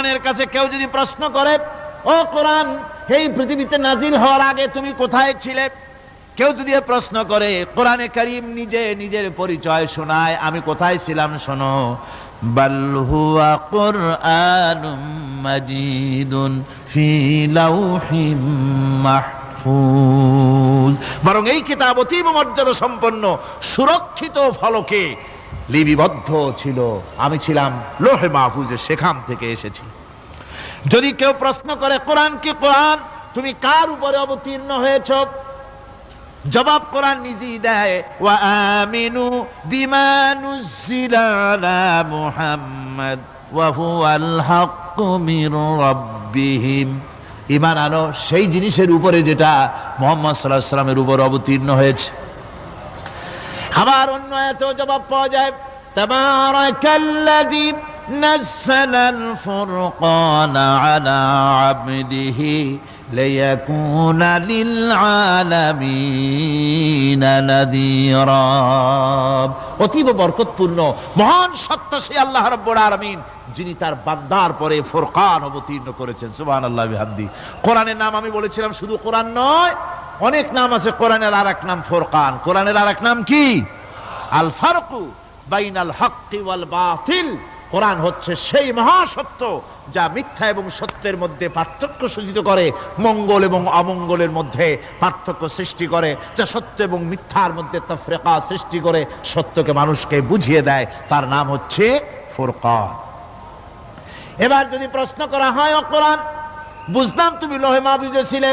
কোরআনের কাছে কেউ যদি প্রশ্ন করে, ও কোরআন, এই পৃথিবীতে নাজিল হওয়ার আগে তুমি কোথায় ছিলে? কেউ যদি প্রশ্ন করে, কোরআনে কারীম নিজে নিজের পরিচয় শোনায়, আমি কোথায় ছিলাম শোনো। বাল হুয়া কুরআনুম মাজিদুন ফি লাউহিম মাহফুজ, বরং এই কিতাব অতীব মর্যাদা সম্পন্ন সুরক্ষিত ফলকে লিপিবদ্ধ ছিল, আমি ছিলাম লৌহে মাহফুজে, সেখান থেকে এসেছি। যদি কেউ প্রশ্ন করে, কোরআন কি কোরআন, তুমি কার উপরে অবতীর্ণ হয়েছ? জবাব কোরআন নিজেই দেয়, ওয়া আমিনু বিমা নুজিলা আলা মুহাম্মাদ ওয়া হুয়াল হাক্কু মির রাব্বিহিম, ঈমান আনো সেই জিনিসের উপরে যেটা মুহাম্মদ সাল্লাল্লাহু আলাইহি ওয়াসাল্লামের উপর অবতীর্ণ হয়েছে। আবার অন্য আয়াতেও জবাব পাওয়া যায়, তাবারাকাল্লাযী নাযালাল ফুরকানা আলা আবদিহি লিয়াকুনা লিল আলামিনা নাযীরা। অতীব বরকতপূর্ণ মহান সত্তা সেই আল্লাহ রাব্বুল আলামিন, যিনি তার বান্দার পরে ফুরকান অবতীর্ণ করেছেন। সুবহানাল্লাহি ওয়া বিহামদিহি। কোরআনের নাম আমি বলেছিলাম শুধু কোরআন নয়, অনেক নাম আছে। কোরআনের আরেক নাম ফুরকান। কোরআনের আরেক নাম কি? আল ফারকু বাইনাল হক্কি ওয়াল বাতিল। কোরআন হচ্ছে সেই মহাসত্য যা মিথ্যা এবং সত্যের মধ্যে পার্থক্য সূচিত করে, মঙ্গল এবং অমঙ্গলের মধ্যে পার্থক্য সৃষ্টি করে, যা সত্য এবং মিথ্যার মধ্যে তাফরিকা সৃষ্টি করে, সত্যকে মানুষকে বুঝিয়ে দেয়। তার নাম হচ্ছে ফুরকান। এবার যদি প্রশ্ন করা হয়, ও কোরআন, বুঝলাম তুমি লৌহে মাহফুজে ছিলে,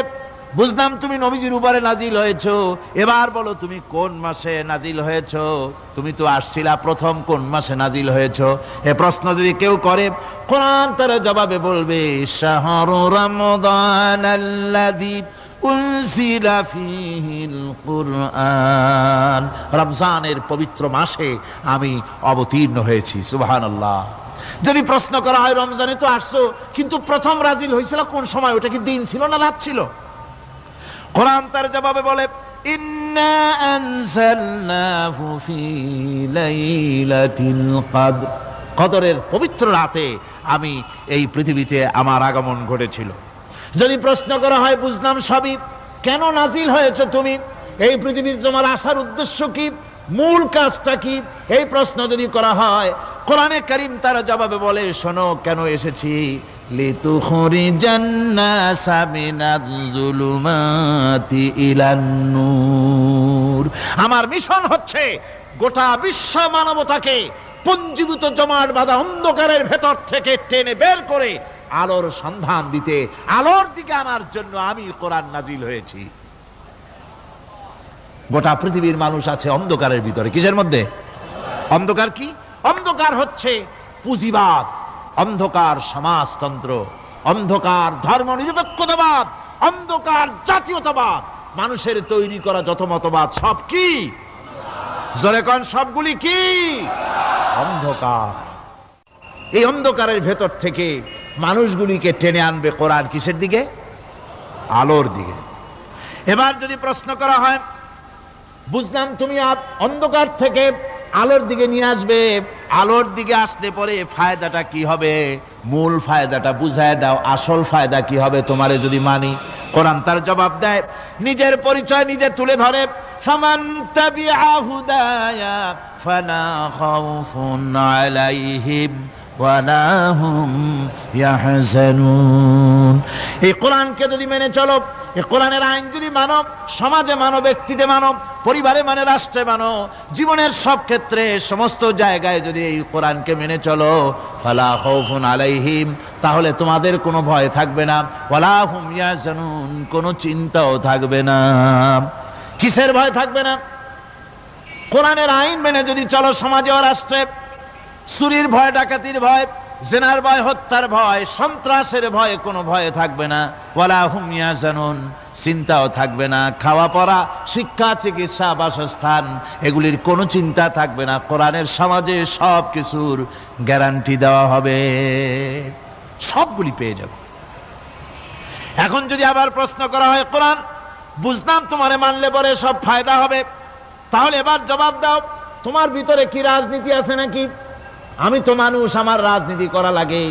বুঝলাম তুমি নবীজির উপরে নাজিল হয়েছো, এবার বলো তুমি কোন মাসে নাজিল হয়েছো? তুমি তো আসছিলা প্রথম কোন মাসে নাজিল হয়েছো? এ প্রশ্ন যদি কেউ করে, কোরআন তার জবাবে বলবে, শাহরু রমাদানাল্লাযী উনজিলা ফীহিল কুরআন, রমজানের পবিত্র মাসে আমি অবতীর্ণ হয়েছি। সুবহানাল্লাহ। যদি প্রশ্ন করা হয়, রমজানে তো আসছো, কিন্তু প্রথম নাজিল হয়েছিল কোন সময়? ওটা কি দিন ছিল না রাত ছিল? কোরআন তার জবাবে বলে, ইন্না আনজালনাহু ফি লাইলাতিল কদর, কদরের পবিত্র রাতে আমি এই পৃথিবীতে আমার আগমন ঘটেছিল। যদি প্রশ্ন করা হয়, বুঝলাম সবই, কেন নাজিল হয়েছে তুমি? এই পৃথিবীতে তোমার আসার উদ্দেশ্য কি? মূল কাজটা কি? এই প্রশ্ন যদি করা হয়, কোরআনে কারীম তার জবাবে বলে, শোনো কেন এসেছি। লিতুখরিজান নাসা মিনাজ যুলুমাতি ইলান নূর, আমার মিশন হচ্ছে গোটা বিশ্ব মানবতাকে পুঞ্জীভূত জমাট বাঁধা অন্ধকারের ভেতর থেকে টেনে বের করে আলোর সন্ধান দিতে, আলোর দিকে আনার জন্য আমি কোরআন নাজিল হয়েছি। গোটা পৃথিবীর মানুষ আছে অন্ধকারের ভিতরে। কিসের মধ্যে? অন্ধকার কি? অন্ধকার হচ্ছে পুঁজিবাদ, অন্ধকার সমাজতন্ত্র, অন্ধকার ধর্ম নিরপেক্ষতাবাদ, অন্ধকার জাতীয়তাবাদ। মানুষের তৈরি করা যত মতবাদ সব কি? জোরে কোন, সবগুলি কি? অন্ধকার। এই অন্ধকারের ভেতর থেকে মানুষগুলিকে টেনে আনবে কোরআন কিসের দিকে? আলোর দিকে। এবার যদি প্রশ্ন করা হয়, বুঝলাম তুমি অন্ধকার থেকে আলোর দিকে নিয়ে আসবে, আলোর দিকে আসলে পরে ফায়দাটা কি হবে? মূল ফায়দাটা বুঝায় দাও, আসল ফায়দা কি হবে তোমারে যদি মানি? কোরআন তার জবাব দেয়, নিজের পরিচয় নিজে তুলে ধরে, ফামান তাবিআ হুদায়া ফালা খাউফুন আলাইহিম ওয়ালা হুম ইয়াহজানুন। এই কোরআনকে যদি মেনে চলো, এই কোরআনের আইন যদি মানো, সমাজে মানো, ব্যক্তিতে মানো, পরিবারে মানে, রাষ্ট্রে মানো, জীবনের সব ক্ষেত্রে সমস্ত জায়গায় যদি এই কোরআনকে মেনে চলো, ফালা খাউফুন আলাইহিম, তাহলে তোমাদের কোনো ভয় থাকবে না, ওয়ালা হুম ইয়াহজানুন, কোনো চিন্তাও থাকবে না। কিসের ভয় থাকবে না? কোরআনের আইন মেনে যদি চলো সমাজে ও রাষ্ট্রে, চুরির ভয়, ডাকাতির ভয়, জিনার ভয়, হত্যার ভয়, সন্ত্রাসের ভয়, কোনো ভয় থাকবে না। ওয়ালা হুম ইয়াহজানুন, চিন্তাও থাকবে না। খাওয়া পড়া, শিক্ষা, চিকিৎসা, বাসস্থান, এগুলির কোনো চিন্তা থাকবে না। কোরআনের সমাজে সব কিছুর গ্যারান্টি দেওয়া হবে, সবগুলি পেয়ে যাবে। এখন যদি আবার প্রশ্ন করা হয়, কোরআন বুঝলাম তোমারে মানলে পরে সব ফায়দা হবে, তাহলে এবার জবাব দাও, তোমার ভিতরে কি রাজনীতি আছে নাকি? আমি তো মানুষ, আমার রাজনীতি করা লাগে।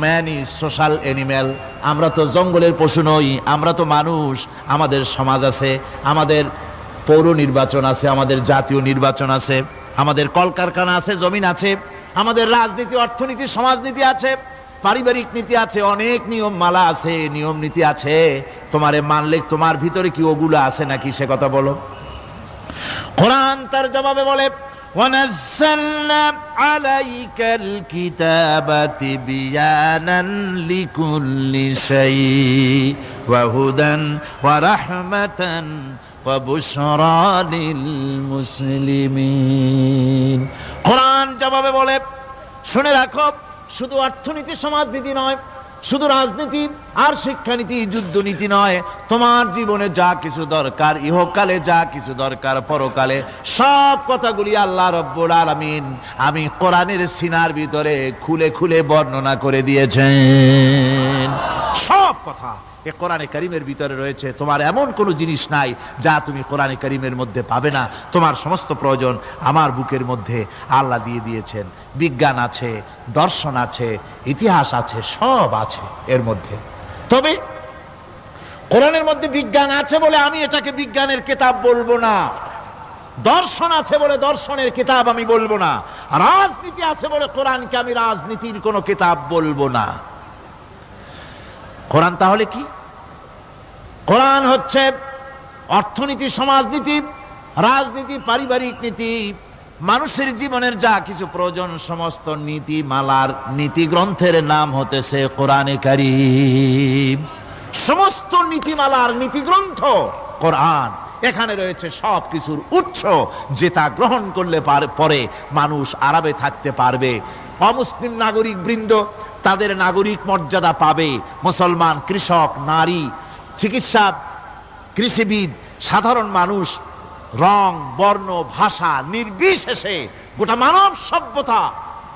Man is social animal. আমরা তো জঙ্গলের পশু নই, আমরা তো মানুষ। আমাদের সমাজ আছে, আমাদের পৌর নির্বাচন আছে, আমাদের জাতীয় নির্বাচন আছে, আমাদের কলকারখানা আছে, জমিন আছে, আমাদের রাজনীতি, অর্থনীতি, সমাজনীতি আছে, পারিবারিক নীতি আছে, অনেক নিয়ম মালা আছে, নিয়ম নীতি আছে। তোমারে মানলে তোমার ভিতরে কি ওগুলো আছে নাকি, সে কথা বলো। কোরআন তার জবাবে বলে, وَنَزَّلْنَا عَلَيْكَ الْكِتَابَ تِبْيَانًا لِكُلِّ شَيْءٍ وَهُدًى وَرَحْمَةً وَبُشْرَى لِلْمُسْلِمِينَ। কোরআন জবাবে বলে, শুনে রাখো, শুধু অর্থনীতি সমাজনীতি নয়, শুধু রাজনীতি আর শিক্ষানীতি যুদ্ধনীতি নয়, তোমার জীবনে যা কিছু দরকার, ইহকালে যা কিছু দরকার, পরকালে সব কথাগুলি আল্লাহ রব্বুল আলামিন আমি কোরআনের সিনার ভিতরে খুলে খুলে বর্ণনা করে দিয়েছেন। সব কথা এ কোরআনে কারীমের ভিতরে রয়েছে। তোমার এমন কোনো জিনিস নাই যা তুমি কোরআনে কারীমের মধ্যে পাবে না। তোমার সমস্ত প্রয়োজন আমার বুকের মধ্যে আল্লাহ দিয়ে দিয়েছেন। বিজ্ঞান আছে, দর্শন আছে, ইতিহাস আছে, সব আছে এর মধ্যে। তবে কোরআনের মধ্যে বিজ্ঞান আছে বলে আমি এটাকে বিজ্ঞানের কিতাব বলবো না, দর্শন আছে বলে দর্শনের কিতাব আমি বলবো না, রাজনীতি আছে বলে কোরআনকে আমি রাজনীতির কোনো কিতাব বলবো না। কোরআন তাহলে কি? কোরআন হচ্ছে অর্থনীতি, সমাজনীতি, রাজনীতি, পারিবারিক নীতি, মানুষের জীবনের যা কিছু প্রয়োজন, সমস্ত নীতি মালার নীতি গ্রন্থের নাম হতেছে কোরআনে কারীম। সমস্ত নীতিমালার নীতি গ্রন্থ কোরআন। এখানে রয়েছে সব কিছুর উৎস, যেটা গ্রহণ করলে পরে মানুষ আরামে থাকতে পারবে। অমুসলিম নাগরিক বৃন্দ তাদের নাগরিক মর্যাদা পাবে। মুসলমান, কৃষক, নারী, চিকিৎসা, কৃষিবিদ, সাধারণ মানুষ, রং, বর্ণ, ভাষা নির্বিশেষে গোটা মানব সভ্যতা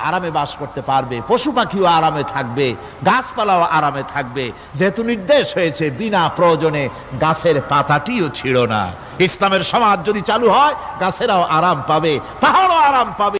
আরামে বাস করতে পারবে। পশু পাখিও আরামে থাকবে, গাছপালাও আরামে থাকবে, যেহেতু নির্দেশ হয়েছে বিনা প্রয়োজনে গাছের পাতাটিও ছিঁড়ো না। ইসলামের সমাজ যদি চালু হয়, গাছেরাও আরাম পাবে, পাহাড়ও আরাম পাবে।